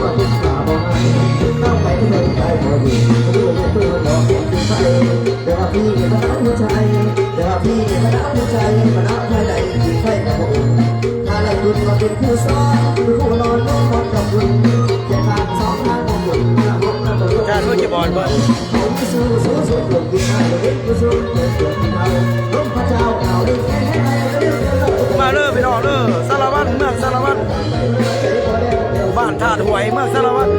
ว่าทุกข่าวบอกให้ตั้งไปที่เมืองใจพอดีไม่รู้ไม่คุยมาบอกเป็นใครแต่ว่าพี่เนี่ยมาเอาหัวใจแต่ว่าพี่เนี่ยมาเอาหัวใจมาเอาใครใดที่ใครมาบอกถ้าเราหยุดก็เป็นผู้ซ้อนผู้นอนนอนกับคุณแค่ทางสองทางของคุณชาติเพื่อจะบอลบอลมาเริ่มไปนอนเริ่มสารวัตรเมืองสารวัตรบ้านธาตุหวยเมืองสารวัตร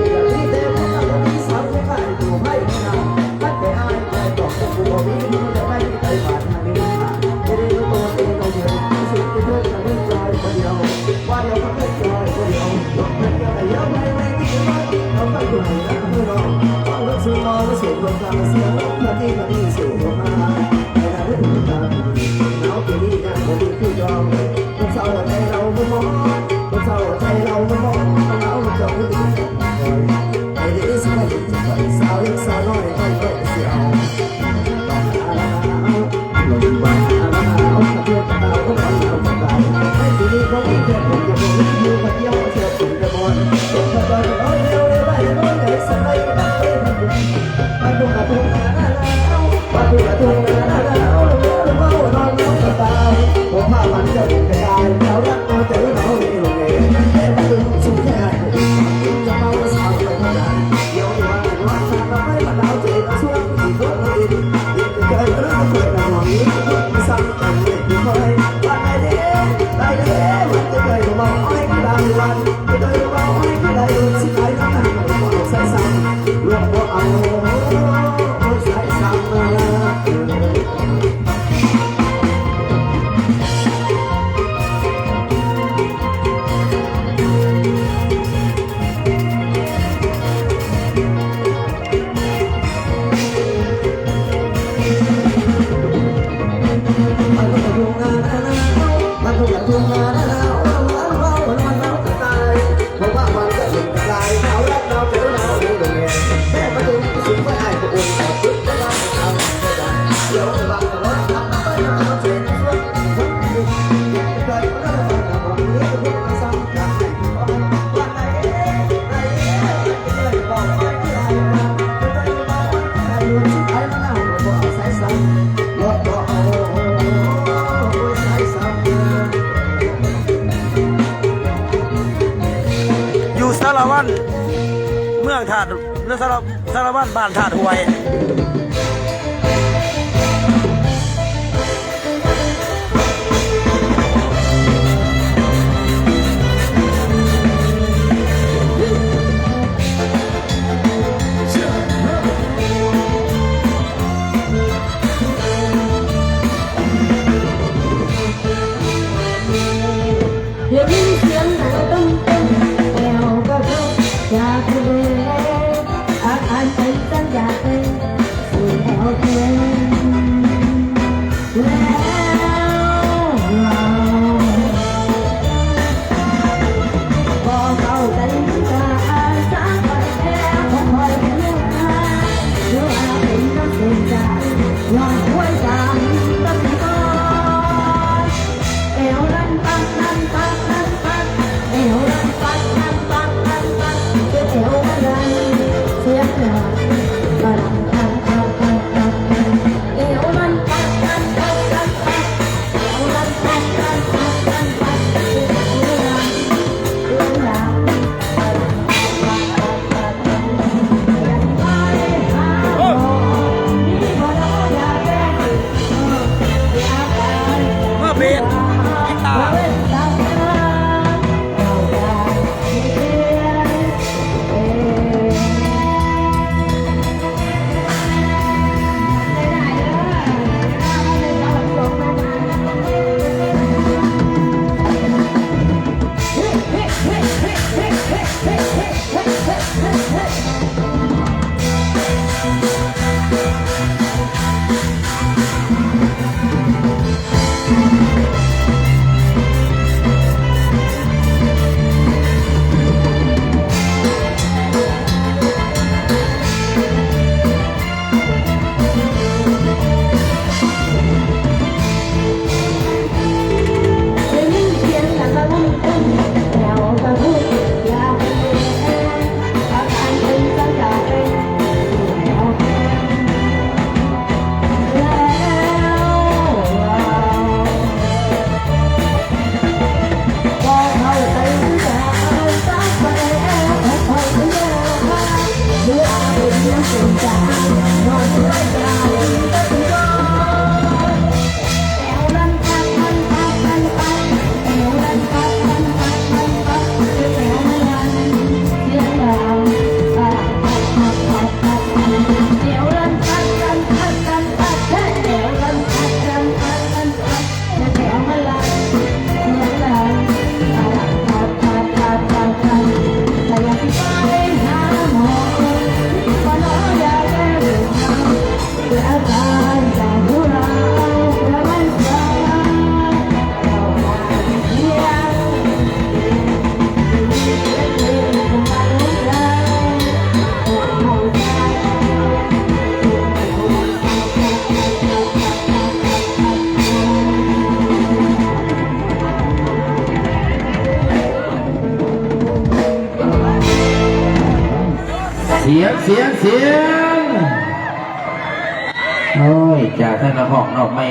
สารวัตรเมืองธาตุและสารวัตรบ้านธาตุหวย งโอ้ยจากท่านละห้องนอกไม่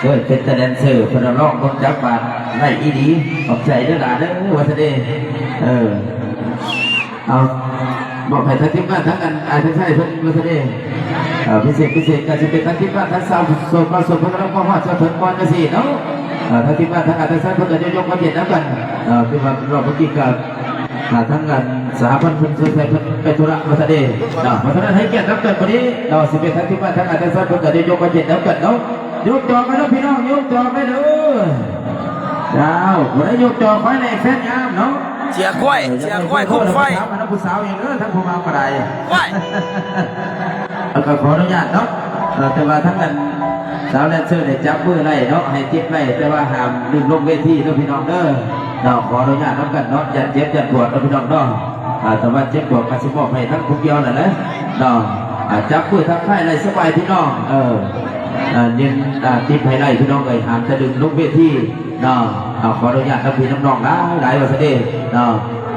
เฮ้ยเป็นแต่แดนเซอร์พนักร้องคนจับบาทไล่อีดีขอบใจเด้อหลานเด้อวันเดย์เอาบอกให้ทั้งทีมงานทั้งกันทั้งใช่เพื่อนวันเดย์พิเศษการจะเป็นทั้งทีมงานทั้งสาวส่วนผสมพนักร้องพ่อเจ้าถึงก่อนจะสิเนาะทั้งทีมงานทั้งทั้งสาวเพื่อนจะยกมาเย็นน้ำกันคือว่ารอบเมื่อกี้กับทั้งกันสหพันธ์เพื่อนช่วยไปธุระวันเดย์เพราะฉะนั้นให้เกียรติรับเกิดวันนี้เราสิเป็นทั้งทีมงานทั้งทั้งสาวเพื่อนจะยกมาเย็นน้ำกันเนาะยกจอกันแล้วพี่น้องยกจอไปเลยเจ้าคนได้ยกจอไฟในแฟนยามเนาะเชียร์กล้วยคุ้มไฟมันผู้สาวอย่างนี้ทั้งผู้มาประเดี๋ยวกล้วยก็ขออนุญาตเนาะแต่ว่าทั้งนั้นสาวแดนเซอร์เนี่ยจับมือไล่เนาะให้จิ๊บไล่แต่ว่าห้ามดึงลงเวทีเนาะพี่น้องเด้อเราขออนุญาตน้ำกันเนาะยันเจ็บยันปวดเนาะพี่น้องเนาะแต่ว่าเจ็บปวดการสิบอกให้ทั้งผู้เกี่ยวน่ะนะเนาะจับมือทั้งค่ายไล่สบายพี่น้องยินทิพย์ไฮไลท์พี่น้องเลยหามจะดึงลุกเวทีเนาะขออนุญาตรับพี่น้องๆหลายวันเสด็จเนาะ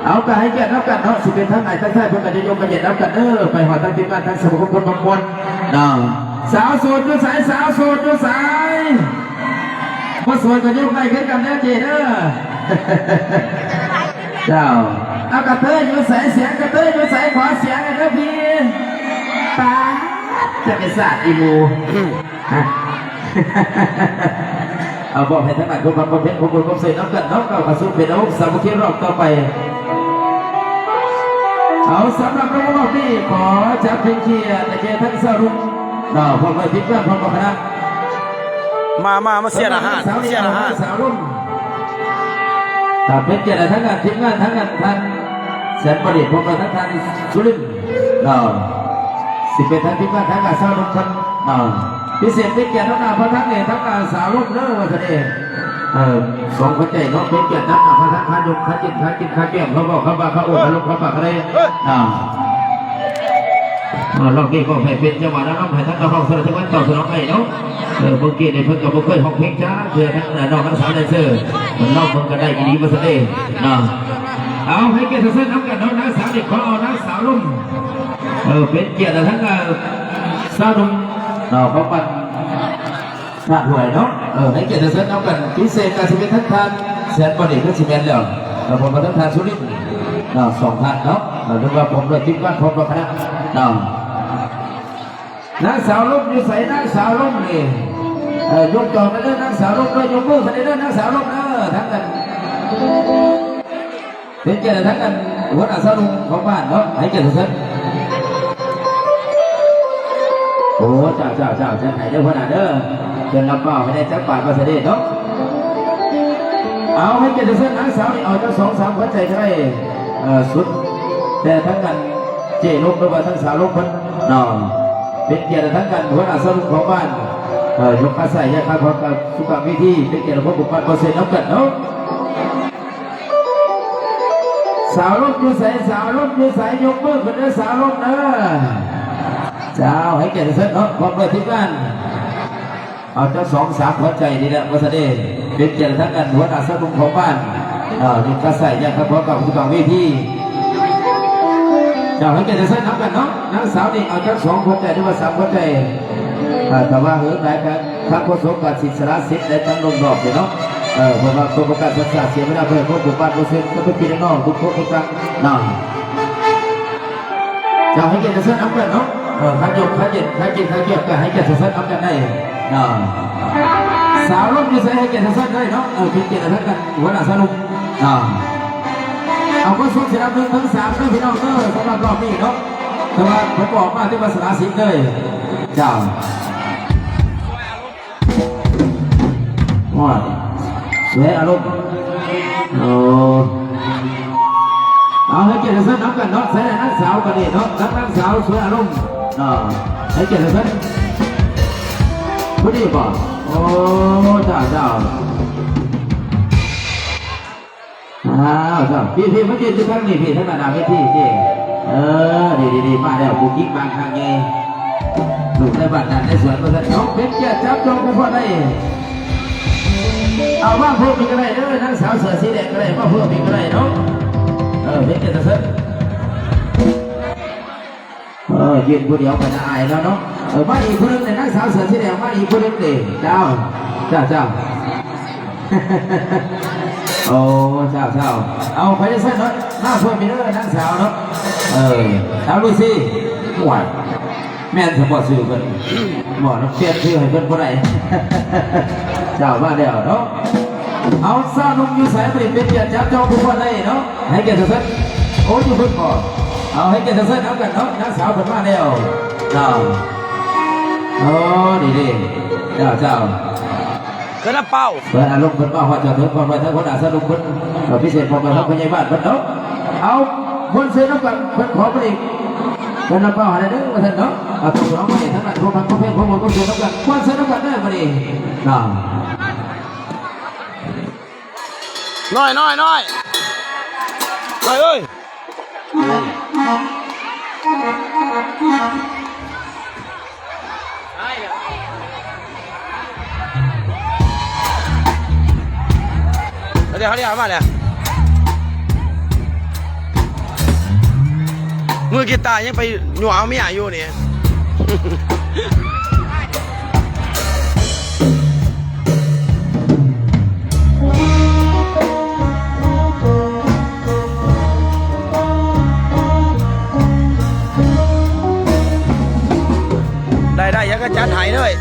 เอาไปให้แก่นับกันเนาะสิเป็นทั้งไหนทั้งใต้เพื่อนกันจะยกกันเย็นนับกันไปหอทั้งทีมงานทั้งสมุทรคนบางคนเนาะสาวโสดด้วยสายพอสวยก็ยกได้ขึ้นกันแน่เจเด้อเจ้าเอากระเทยอยู่สายเสียงกระเทยอยู่สายขวาเสียงกันนะพี่ตาจะเป็นศาสตร์อีมูเอาบอกให้ทั้งหลายคนมาประเภทคนเสร็จน้ำกันน้องเก่าขสุเป็นอาวุธสามัคคีรอบต่อไปเอาสำหรับน้องๆที่ขอจับเพลงเชียร์แต่เชียร์ทั้งสรุปพอไปทิ้งเพื่อนพอคณะมาเสียอาหารสาวรุ่นถ้าเป็นเกียรติทั้งงานทีมงานทั้งงานท่านแสนประดิษฐ์พวกเราทั้งท่านสุรินทร์สิเป็นทั้งทีมงานทั้งงานสาวรุ่นคนพิเศษเป็นเกียรติทั้งงานพระทั้งเนี่ยทั้งงานสาวรุ่นเลิศวันเสด็จสองคนใจน้องเป็นเกียรติทั้งงานพระทั้งข้ายุข้าจิตข้าแก้มเขาบอกเขาบ้าเขาอดเขาลุกเขาปากอะไรลองดีก็ให้เป็นจังหวะนั้นน้องให้ทั้งเราห้องสระจังหวัดต่อสนองให้เนาะเมื่อกี้ในเพิ่งกับเพื่อนห้องเพลงช้าเพื่อทั้งน้องทั้งสาวแดนเซอร์มันเล่าเพิ่งกันได้ดีมาเสด็จเอาให้เกียรติเส้นน้ำกันน้องนักสาวเด็กขอเอานักสาวรุ่มเป็นเกียรติทั้งสาวรุ่มเขาปั่นหน้าหวยเนาะให้เกียรติเส้นน้ำกันพิเศษการสิเป็นทั้งทานแสนประดิษฐ์ก็สิเป็นแล้วผมมาทั้งทานสุรินทร์สองท่านเนาะหรือว่าผมเลยทิพย์บ้านผมกับคณะนางสาวรุ่มอยู่ใส่นางสาวรุ่มนี่ยกจอกันเด้อนางสาวรุ่มด้วยยกมือกันเด้อนางสาวรุ่มทั้งกันเป็นเกียรติทั้งกันหัวหน้าสาวรุ่มของบ้านเนาะให้เกียรติเส้นโอ้เจ้าจะไหนเด้อหัวหน้าเด้อเชิญรับเป้าไม่ได้จับบาทมาเสด็จเนาะเอาให้เกียรติเส้นนางสาวนี่เอาเจ้า2-3หัวใจใช่สุดแต่ทั้งกันเจนุกหรือว่าทั้งสาวลูกคนเป็นเกียรติทั้งกันหัวหน้าสรุปของบ้านยกขาใส่ยาคาพร้อมกับสุขวิธีเป็นเกียรติของบุคคลเปอร์เซ็นต์น้ำกันเนาะสาวลูกอยู่ใส่ยกมือขึ้นเด้อสาวลูกเด้อเจ้าให้เกียรติเส้นเนาะพร้อมด้วยทีมงานเอาเจ้า2-3หัวใจนี่แหละวัสดีเป็นเกียรติทั้งกันหัวหน้าสรุปของบ้านยกขาใส่ยาคาพร้อมกับสุขวิธีเจ้าให้เกียรติเส้นน้ำกันเนาะนางสาวนี่เอาเจ้า2หัวใจหรือว่า3หัวใจแต่ว่าเหินได้กันทั้งโฆษกการศิษย์สารสิทธิ์ได้ทั้งลงดอกเนาะเพราะว่าตัวประกาศภาษาเสียไม่ได้เพื่อพวกบุคคลเซ็นก็เป็นพี่น้องทุกคนทุกครั้งนะเจ้าให้เกียรติเส้นน้ำกันเนาะข้าเย็นก็ให้เกียรติเส้นน้ำกันได้นะสาวรุ่นจะใส่ให้เกียรติเส้นได้เนาะเป็นเกียรติเส้นกันหัวหน้าสรุปเอาก็สุดเสีย1 ถึง 3ด้วยพี่น้องสำหรับรอบนี้เนาะแต่ว่าผมบอกมาที่ภาษาสิงห์เลยเจ้าว่าสวยอารมณ์เอาให้เกียรติเส้นน้ำกันเนาะใส่นักสาวกันนี่เนาะนักสาวสวยอารมณ์ให้เกียรติเส้นพูดดีป่ะโอ้เจ้าพี่เมื่อกี้ที่ทั้งนี้พี่ทั้งนาไม่ที่ดีมาแล้วบุกิ้งบางทางไงหนุ่มในบ้านนั้นในสวนมาสั่งน้องเป็นเจ้าจับจองกูพอได้เอาว่าเพิ่มอีกอะไรเด้อนางสาวเสือสีแดงอะไรว่าเพิ่มอีกอะไรเนาะเป็นเจ้าเสร็จ ยืนผู้เดียวกันอายแล้วเนาะมาอีกคนนึงในนักสาวเสือสีแดงมาอีกคนนึงเด็กเจ้าโอ้เจ้าเอาไปจะเส้นเนาะหน้าเพื่อนมีเรื่องนักสาวเนาะเอาดูสิหวานแม่นสมบัติสื่อกันหมอนักเปลี่ยนชื่อให้เพื่อนผู้ใดเจ้ามาเดียวเนาะเอาซาลุงอยู่สายผลิตเป็นเกียรติจับจองผู้คนได้เนาะให้เกียรติเส้นโอ้ยพึ่งก่อนเอาให้เกียรติเส้นเอากันเนาะนักสาวเพิ่นมาเดียวเจ้าโอ้ดีเจ้าเกิดเป้าเปิดอารมณ์เพิ่นมาว่าจะถึงคนไปทั้งคนอาสาลุงเพิ่นพิเศษพอมาทั้งพยาบาลเพิ่นเนาะเอาคนเสียน้ำกันเพิ่นขอไปอีกเพิ่นเป้าอะไรเด้อมาท่านเนาะเอาตัวน้องมาเองทั้งนั้นพวกมันก็เพ่งพวกมันก็เสียน้ำกันคนเสียน้ำกันได้มาดิน้อยเอ้ยเดี๋ยวมาเนี่ยมือกีตาร์ยังไปหนัวเอาเมียอยู่นี่ได้ยังก็จัดหายเลย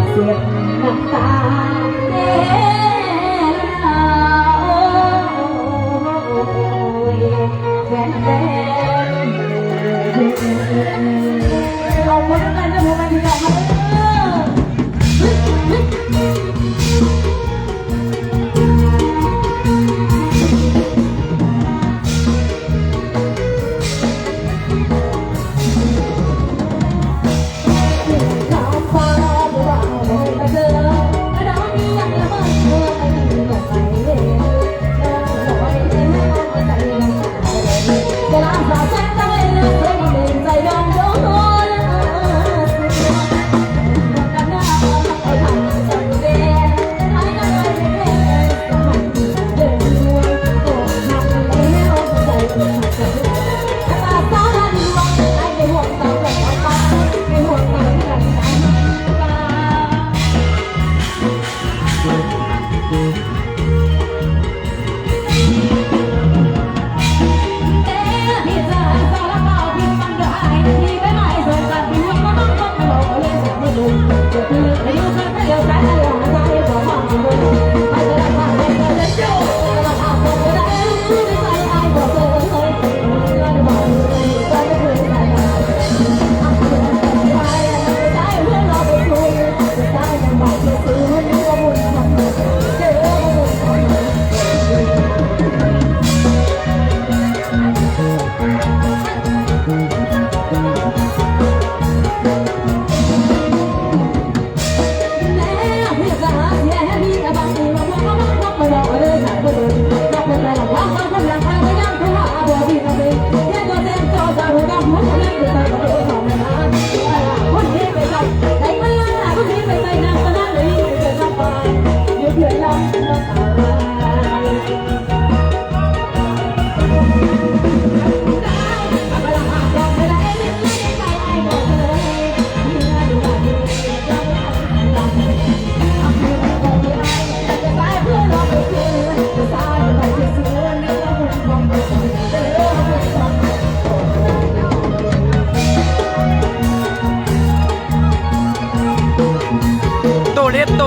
เสียงน้ำตาเด้แฟนเอาคนนั้นนะผมไม่ได้เอามาใจดอง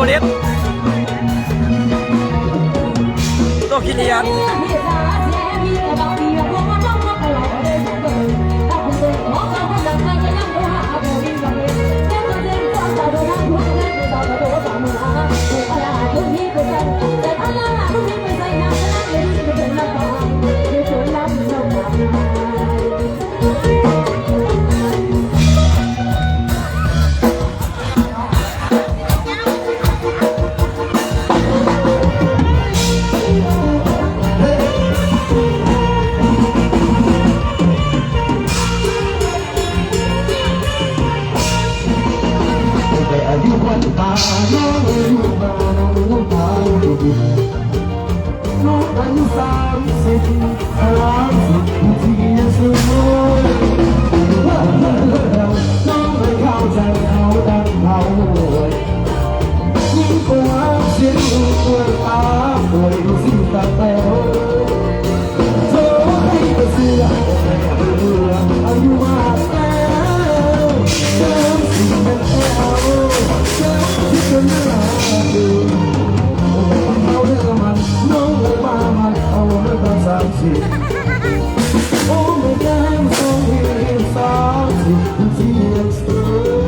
เด็ดโตคิเลียน แต่อายุวันตาน้องอายุมาน้องตาน้องอายุ30ที่ยังสวยน้องไม่เข้าใจเขาดังเขายิ่งกว่าเสียงตัวตาป่วยสิ่งต่างแต่เธอให้เสียอายุมากแล้วเธอสิ่งนั้นเอาที่เป็นเวลาดูเอาเรื่องมันน้องเลยมามันเอาเรื่อง30โอ้ไม่แก้มทรงที่30ที่ยังสวย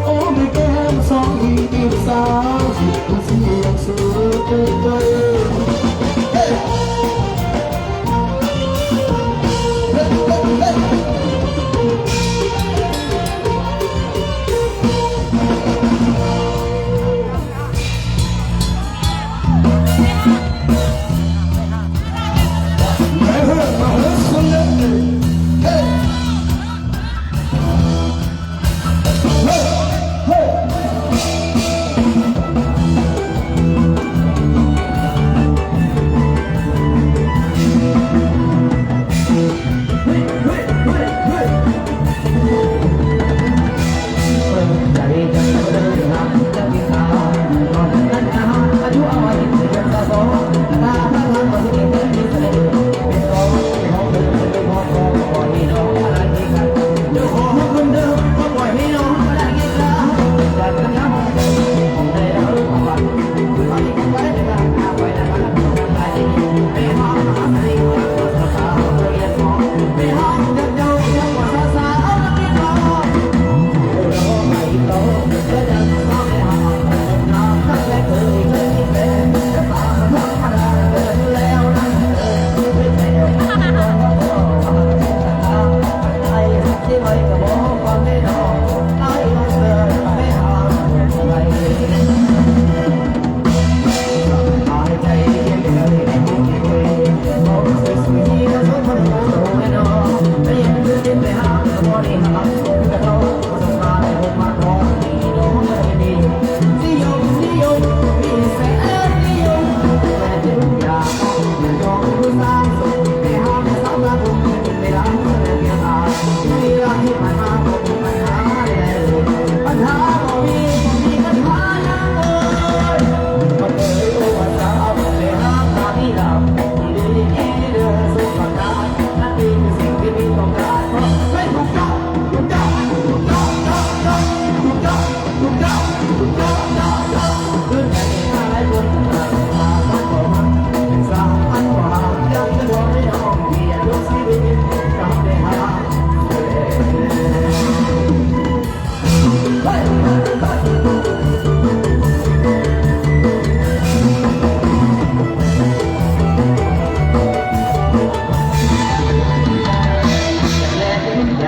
โอ้ไม่แก้มสองที่30ที่ยังสวย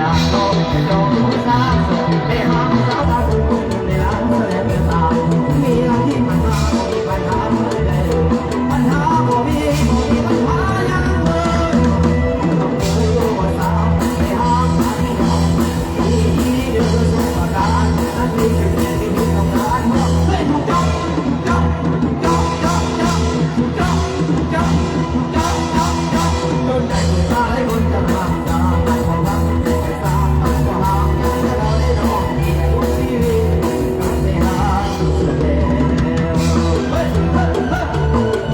ากโตเป็นดอกสาวไปหาสาวตาคุ้มในร้านแสดงตามีอะไรที่ปัญหามีปัญหาไม่ได้ปัญหาบ่มีปัญหายังเลยต้องเจอว่าสาวไปหาสาวที่น้องที่เดือดสุขการนั่นนี่คือเรื่องที่ต้องการเฮ้ยทุกจบจบจบจบจบจบจบจบจบจบจนได้สุดท้ายคนจะมาจะให้ความรักให้สาวให้ความรักให้เราได้น้องอีกทุกชีวิตการไปหาสุดแล้วเฮ้ยเฮ้ยเฮ้ย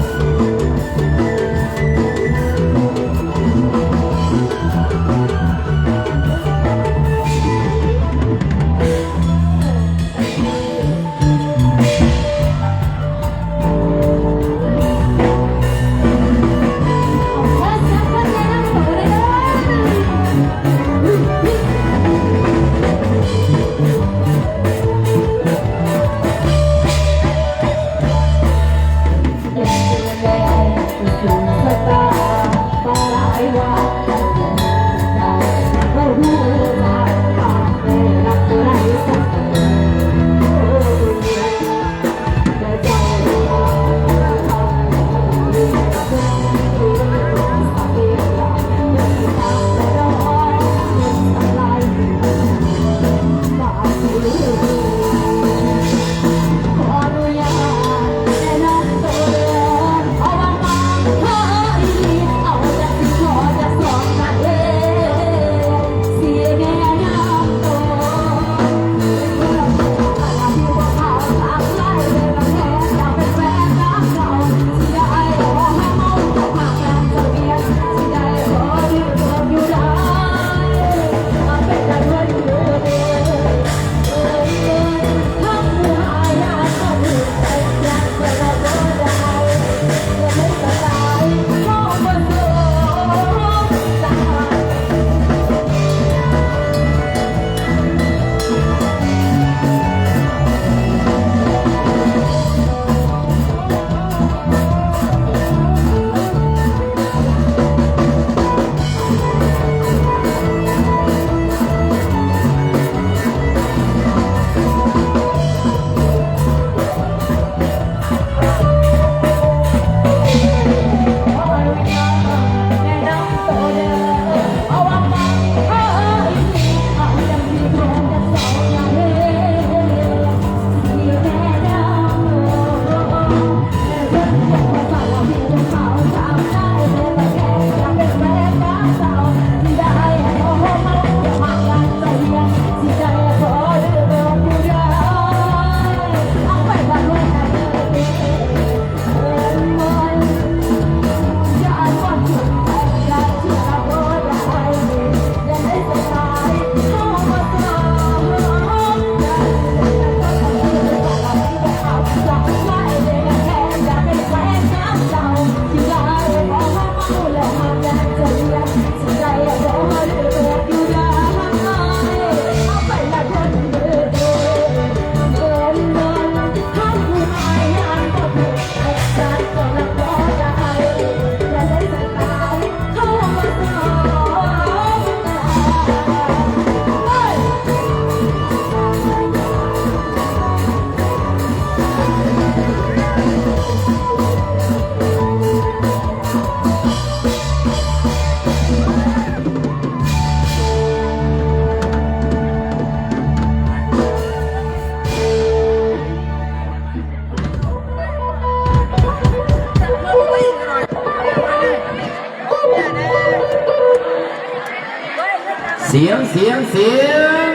เสียง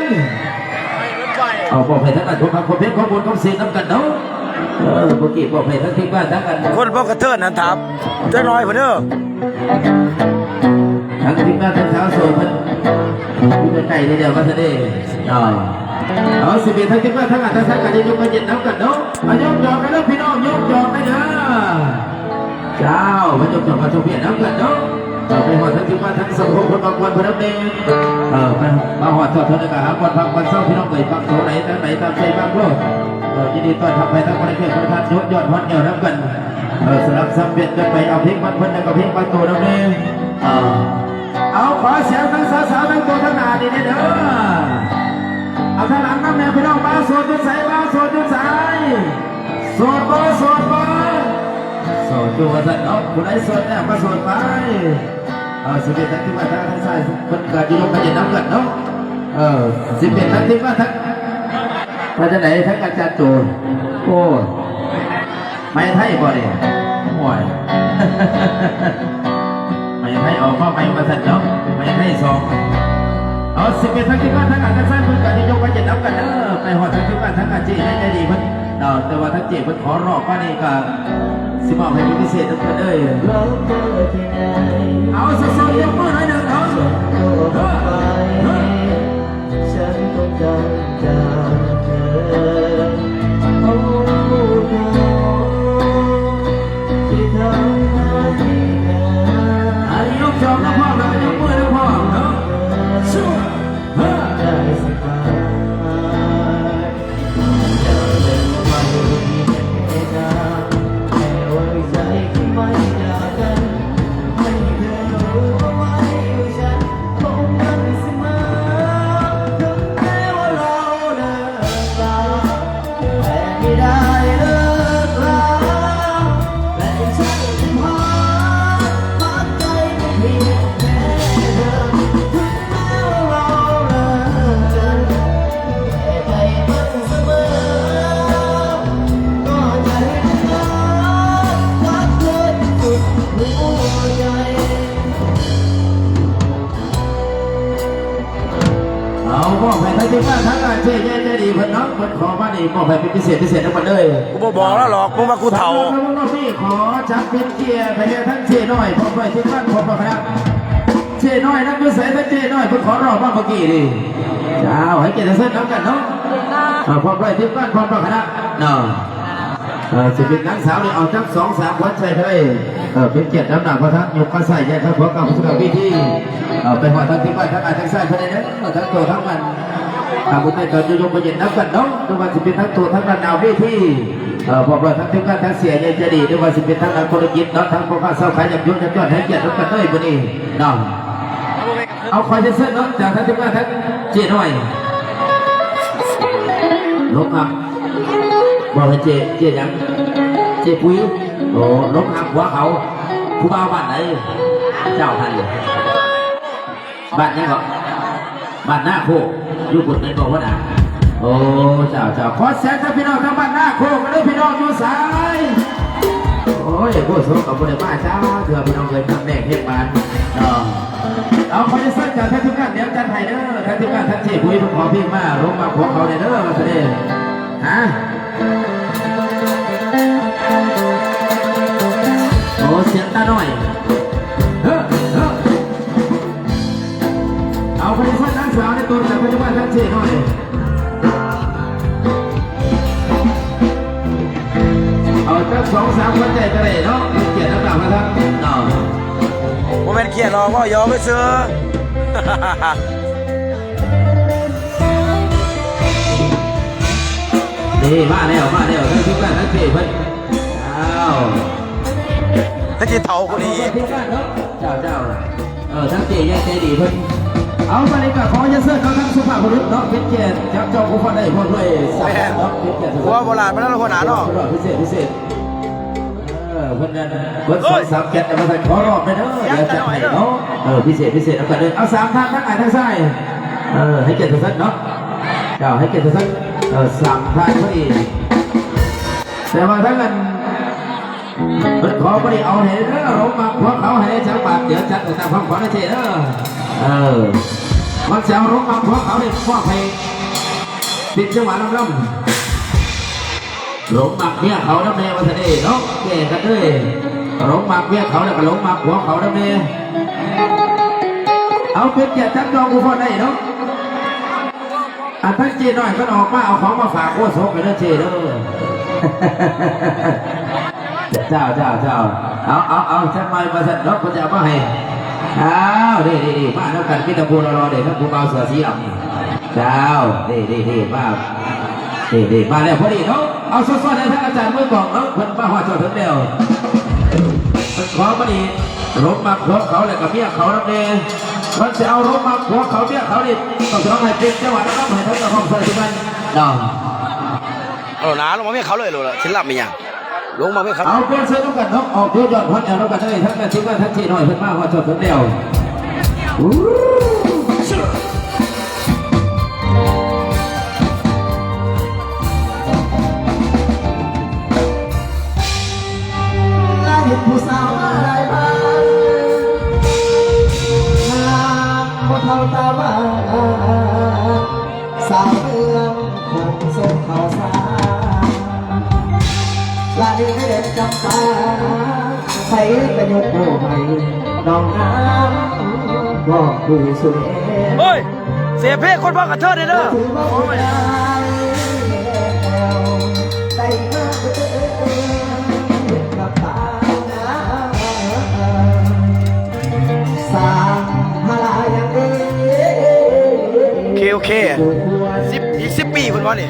เอาบอกให้ทั้งกันทุกคนเพชรข้อมูลข้อเสียงน้ำกันเนาะเมื่อกี้บอกให้ทั้งที่บ้านทั้งกัน คนพวกกระเทินนั้นถามเจ้าน้อยพอเด้อ ทั้งที่บ้านทั้งสาวโสดมันอยู่ใกล้ๆเดียวกันซะดิเอาสิบเอ็ดทั้งที่บ้านทั้งกันทั้งสังกัดยกมาเย็นน้ำกันเนาะยกจอกกันแล้วพี่น้องยกจอกไปนะเจ้ามาจบมาชมเพียรน้ำกันเนาะไปหอดทั้งที่บ้านทั้งสองคนบางวันพนักเองมาหอดทอดเท่านั้นก็หาวันพักวันเสาร์พี่น้องเกิดฟังโซ่ไหนตามใจบางโลกยินดีต้อนรับไปทั้งคนในเขตประธานยอดฮอตเหี่ยวน้ำกันสลับสับเปลี่ยนกันไปเอาเพลงมันเพิ่นแล้วก็เพลงประตูน้ำเอง เอาขอเสียงทั้งสาวๆทั้งตัวทั้งหนาดีเด้อเอาท่าหลังน้ำแนวพี่น้องมาโสดจุดใสมาโสดจุดใสโสดบ่โสดบ่โสดอยู่ว่าท่านเอาผู้ใดโสดเนี่ยมาโสดไปสิบเอ็ดทั้งที่ว่าทั้งสายคนเกิดอยู่ลงกันจะน้ำกันเนาะสิบเอ็ดทั้งที่ว่าทั้งมาจากไหนทั้งอาจารย์โจรโอ้ไม่ไทยบ่เนี่ยห่วยไม่ให้ออกมาไม่มาสั่นเนาะไม่ให้สองเอาสิบเอ็ดทั้งที่บ้านทั้งอาจารย์สร้างคนกันยกไปจะนับกันไปหอดทั้งที่บ้านทั้งอาจีได้ดีเพิ่นแต่ว่าทั้งเจ็บเพิ่นขอรอบว่านี่ก็สิบอกให้เป็นพิเศษทุกคนเลยเอาสดๆยกมือหน่อยหนึ่งเอาฉันต้องการจากเธอโอ้เธอที่ทำให้เธอ อันนี้ยกจอบนะพ่อเรายกมือนะพ่อเนาะสู้ได้สักวันอยากเป็นวันที่แค่นานแต่ว่าใจที่ไม่จากกันให้เธอรู้ไว้ว่าฉันคงยังเสมอถึงแม้ว่าเราเลิกลาแต่ไม่ได้เลิกลาและฉันจะพาพักใจไม่เพียงแค่เธอถึงแม้ว่าเราเลิกกันแต่ใจมันเสมอก็ใจเธอรักเธอที่สุดหัวใจ เอามอบให้ทั้งที่บ้านทั้งอาจีใจดีเพิ่นเนาะเพิ่นขอมานี่มอบให้เป็นพิเศษทั้งหมดเลย กูบอกแล้วหรอกมึงว่ากูเฒ่า พี่ขอชักเป็นเกียร์ไปให้ทั้งเจน้อยพร้อมด้วยที่บ้านพร้อมครับเจน้อยนั่นคือใส่ทั้งเจน้อยเพิ่นขอรอบบ้างเมื่อกี้ดิเจ้าให้เกียรติเส้นน้ำกันเนาะพร้อมด้วยที่บ้านพร้อมด้วยคณะเนาะสิเป็นนักสาวนี่เอาจัก2-3คนใส่ไปเป็นเกียรติน้ำหนักพระทักยกกระใส่ใหญ่ครับพร้อมกับผู้สมัครวิธีไปหอทั้งที่บ้านทั้งอาทั้งใส่ภายในนั้นทั้งตัวทั้งมันบุตรในตอนยกไปเย็นน้ำกันเนาะทุกวันสิเป็นทั้งตัวทั้งระนาววิธีพอทั้งที่บ้านทั้งเสียเนี่ยจะดีทุกวันสิเป็นทั้งนักธุรกิจเนาะทั้งพ่อค้าเศร้าขายยับยุ่งยับยอดให้เกียรติน้ำกันด้วยวันนี้เนาะเอาคอยจะเส้นเนาะจากทั้งที่บ้านทั้งเจี๊ยหน่อยลบครับบอกให้เจี๊ยยังเจี๊ยปุ้ยโอ้ลบครับหัวเขาผู้บ่าวบ้านไหนเจ้าท่านบ้านนี้ก็บ้านหน้าโคอยู่บนนั้นบอกว่าด่าโอ้เจ้าขอแสงท่านพี่น้องทั้งบ้านหน้าโคกันเลยพี่น้องอยู่สายโอ้ยผู้สมกับบุญบ้าเจ้าเถื่อพี่น้องเคยทำแม่เทพบ้านเอาคอยจะเส้นจากท่านทุกท่านเดี๋ยวจันไทยเด้อท่านทุกท่านท่านเจี๊ยปุ้ยขอพี่มาลงมาขอเขาเด้อมาแสดงฮะโอ้เสียงตาหน่อยเอาไปที่ท่านสาวในตัวจากปัจจุบันท่านเชี่ยหน่อยเอาจัก2-3คนใจกระไรเนาะเกียรติน้ำหนักมาทั้งเนาะ กูเป็นเขียนหรอกว่ายอมไม่เชื่อ นี่มาแล้วท่านทุกท่านท่านเชี่ยเพิ่นอ้าว ถ้าจีเฒ่ากูดี เจ้าทั้งเชี่ยใจดีเพิ่นเอาไปเลยก็ขอจะเสื้อเขาทั้งสุภาพบุรุษเนาะเป็นเกียรติจากเจ้าผู้ฟังได้พอด้วยสักเนาะเป็นเกียรติ กูว่าโบราณไม่ต้องหัวหนาเนาะ พิเศษเพิ่นนั้นเพิ่น2-3แกะมาใส่ขอรอบไปเด้อเดี๋ยวจัดให้เนาะพิเศษเอากันเลยเอา3ทางทั้งไหนทั้งซ้ายให้เกียรติทุกท่านเนาะเจ้าให้เกียรติทุกท่าน3ทางพอดีแต่ว่าทั้งนั้นเพิ่นขอบ่ได้เอาให้เด้อลงมาพวกเขาให้จังบาทเดี๋ยวจัดตามความขอได้เด้อมันจะเอาลงมาพวกเขาได้ฟอกให้ปิดจังหวะลำหลงหมักเมียเขาน้ำเนวันนี้เนาะแก่กันด้วยหลงหมักเมียเขาแล้วก็หลงหมักหัวเขาน้ำเนเอาเป็นแก่จัดจองกูพอได้เนาะทั้งเจน้อยก็ออกมาเอาของมาฝากโคศกไปแล้วเจเด้อเจ้าเอาฉันมาสั่นรถพระเจ้ามาให้อ้าวดีมาแล้วกันพี่ตะพูรอเด็กทั้งผู้เบาเสือสีดำเจ้าดีมามาแล้วพอดีเนาะเอาสดๆให้ท่านอาจารย์มือกล่องเนาะเพิ่นมาหัวจอดถึงเดียวเพิ่นขอพอดีลงมาขวเขาเลยกับเมียเขาแล้วเนี่ย มันจะเอารถมาหัวเขาเนี่ยเขาดิต้องร้องให้เป็นจังหวะแล้วก็ให้ทั้งกระห้องใส่ทุกคนน้อง เอาหนาลงมาไม่เขาเลยรู้ละชิ้นลับไม่ยังลงมาไม่เขา เอาเป็นเสื้อต้องกันน้องออกเยอะยอดพันเอาต้องกันเลยทั้งกันทิ้งกันทั้งที่หน่อยเพิ่มมากกว่าจดถึงเดียวผู้สาวอะไรบ้างนางบ่เท่าตาบ้าสาวเมืองคงส่งข่าวสารลาดีให้เด็ดจำปาใครเป็นยกโบให้น้องน้ำบอกคุยสุดเอ เฮ้ยเสียเพศคนบ้ากระเทิดเลยเด้อ ถือว่าไม่ได้ได้มากับตาสามหาลายังเอ๋ โอเคอีก10 ปีคนว่านี่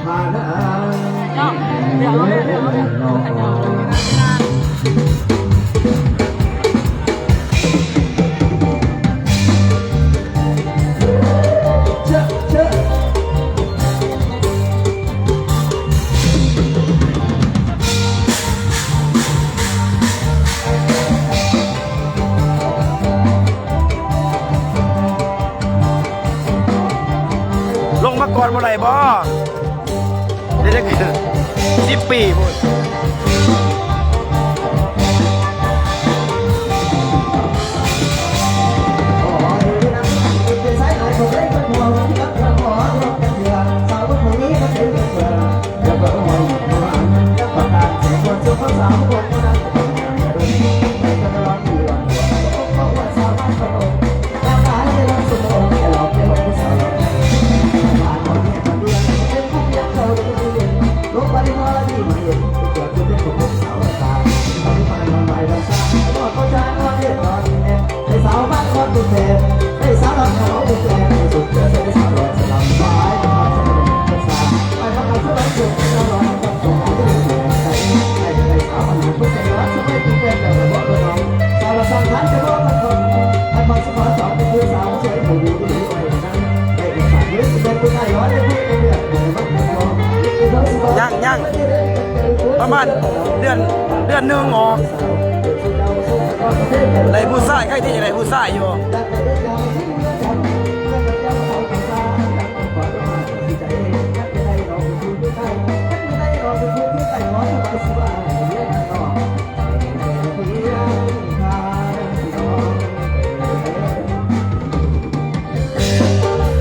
ลงมาก่อนเมื่อไหร่บ่เดี๋ยวคือ10 ปีพูดยังประมาณเดือนหนึ่งออกไรผู้ชายใครที่จะไรผู้ชายอยู่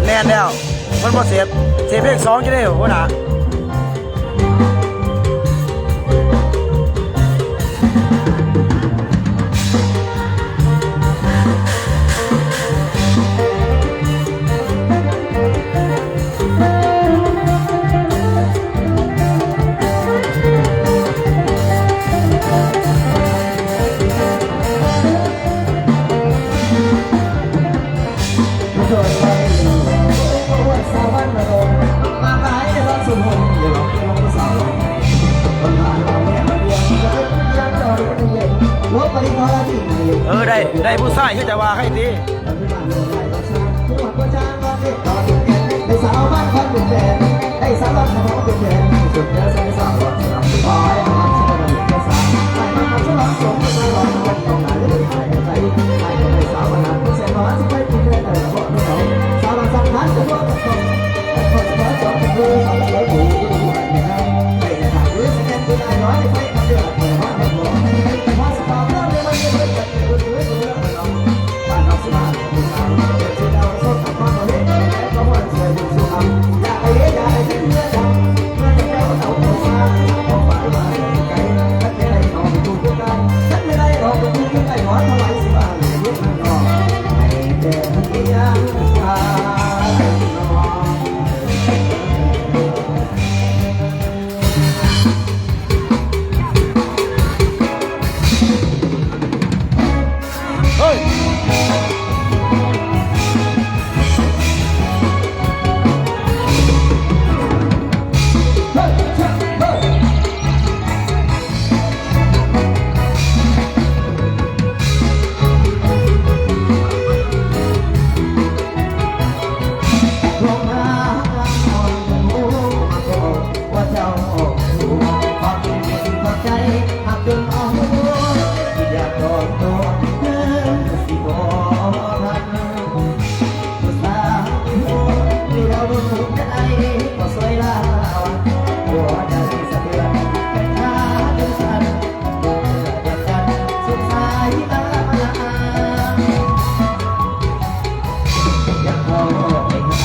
แน่นแล้วมันบ่เสียเพลง2จะได้หัวหน้าได้ผู้ชายคือจะว่าให้ดีได้สาวบ้านคนเป็นแฟนได้สาวบ้านคนเป็นแฟนสุดแล้วใส่สาวรถสลับไปมาสลับไปสาวไปมาสลับสมสลับวันต้องหาเรื่องใครใครใครได้สาวบ้านคนเสียร้อนที่ไปเป็นแฟนแต่ละคนไม่เอาสาวบ้านสำคัญจะว่ากันคนคนจะขอจบเป็นเรื่องสาวบ้านเลยผู้ไม่ได้ขาดหรือสแกนตัวน้อยไปกันเดือดแต่ว่าไม่พอว่าสาวเราเนี่ยมันยังไม่จัดเป็นคนอื่นคนเรื่องมันเราบ้านเราสบายผู้สาวเกิดที่เราชอบทำความเราเห็นก็ว่าเสียดูสุขอยากไปอยากไปที่เมื่อดำเมื่อจะเอาเอาตัวมาเอาไปมาไกลถ้าไม่ได้ลองไปดูด้วยกันถ้าไม่ได้ลองไปดูด้วยกันหมอทำไมสิบ้างเรื่องมันรอให้เดินที่ยังทางนอนเฮ้ย ใจก็สวยลาวหัวใจสะเทือนแค่ขาจนสั่นเมื่อเดือดกันสุดสายตาอยากเข้าไปหา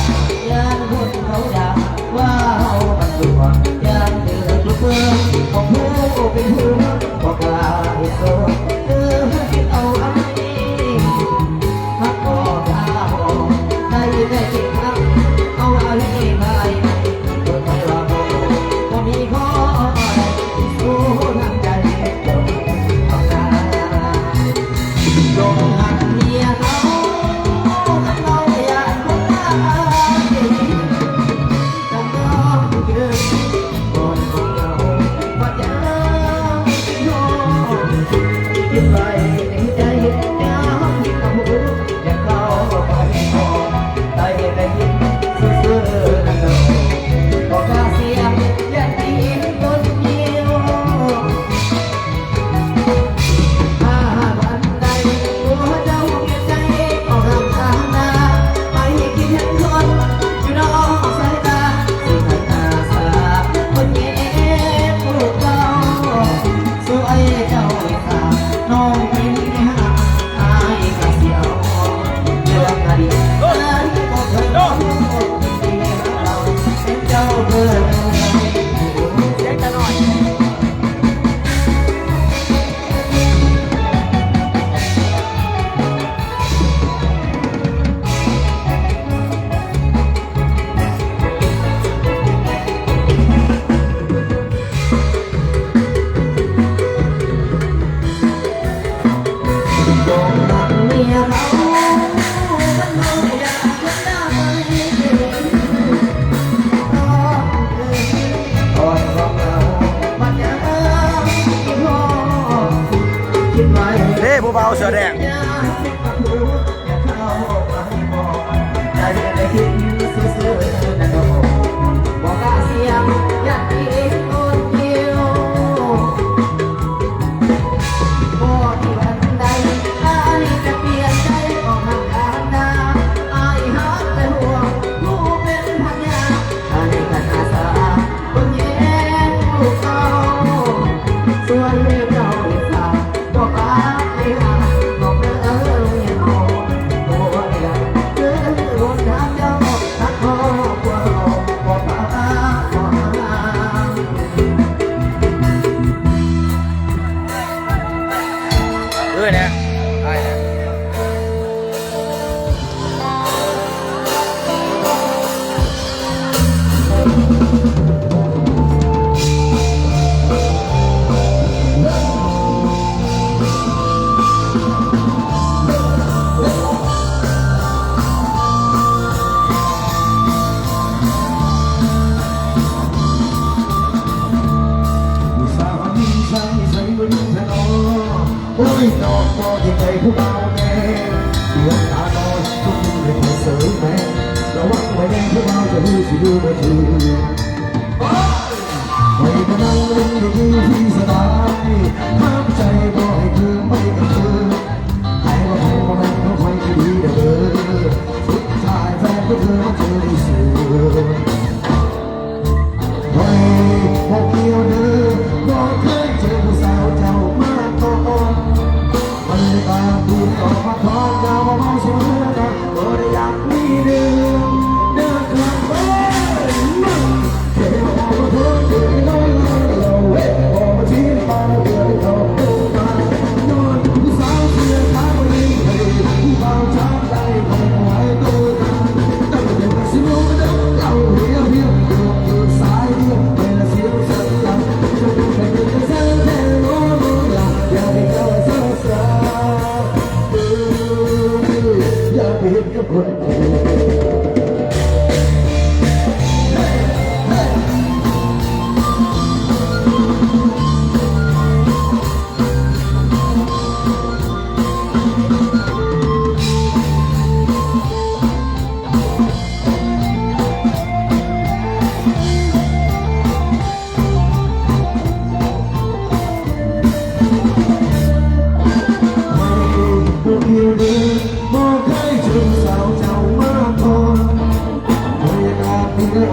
ยานคนเขาด่าว่าเรามันสุดอ่อนยานเดือดเพื่อนของผู้เป็นผู้บอกกล่าวเหตุผลคิดเอาอันนี้ฮักก็กล้าบอกได้แต่คิดฮักเอาอันนี้ไปคนไม่ว่าบ่มีข้อใดสู้ทางใจจนต้องการลงหักเมียเขาเขาอยากคนตายจำต้องยืนคนของเราว่าจะยอมคิดไปในใจยังคิดกับหูอยากเข้าไปมองได้แต่ยินซื่อๆนั่นเองบอกกล้าเสียงอย่าตีต้นเดียวถ้าวันใดตัวเจ้าเปลี่ยนใจออกทางหน้าไม่คิดเห็นคนอยู่นอกสายตาสิใครอาสาคนเย็บปวดเจ้าสวยเจ้าอีสาน้องเป็นหาอายกะเสียวเรื่องอดีตนั้นก็เคยรู้ที่เราเป็นเจ้าเพื่อนเสียงจะหน่อยโดนหลังเมียเขามันไม่อยากจะได้ก่อนของเรามันยังคิดพอคิดไว้ เด้ผู้เบาเสือแดง อยากคิดกับหูอยากเข้าไปบอกใจได้คิดซื่อๆนั่นโดบอกกล้าเสียงอยากกินคนเดียว บ่ที่วันใดอายจะเปลี่ยนใจออกห่างกันนาอายหักแต่ห่วงผู้เป็นพันยาอายกันอาสาคนแย่งลูกเขาส่วนเจ้าอีกสาวก็ปากไม่หาบอกเด้อเมียเอาตัวเดียวคือคนทางเจ้าทักคอกลัวเราบ่ปากบ่หา เนี่ยใช่เนี่ย สาวนี้ใส่ใส่บนถนนโอ้ยนอนพอที่ใจผู้เบาแน่เดือดตาน้อยทุกทีเลยมาเสยแม่ระวังไว้แน่ผู้เบาจะรู้สิดูไม่ถึงไปมานั่งเล่นอยู่ที่สนามห้ามใจบ่ให้คืนไม่กันคืนให้ว่าโทรนั้นเขาคอยที่ดีเด้อสุดท้ายแฟนก็เธอมาเจอที่สุด ไว้บอกเกี่ยวเด้อบอกเคยเจอผู้สาวเจ้ามาก่อนมันเลยตามดูต่อมาทอนเจ้ามาเมาเชื่อกันก็ได้อยากมีเรื่องเดินข้างบ้านเจ้าบอกว่าเธอเดินน้อยเราเว้ยบอกว่าที่มาเดินเขาเดินมา Thank you.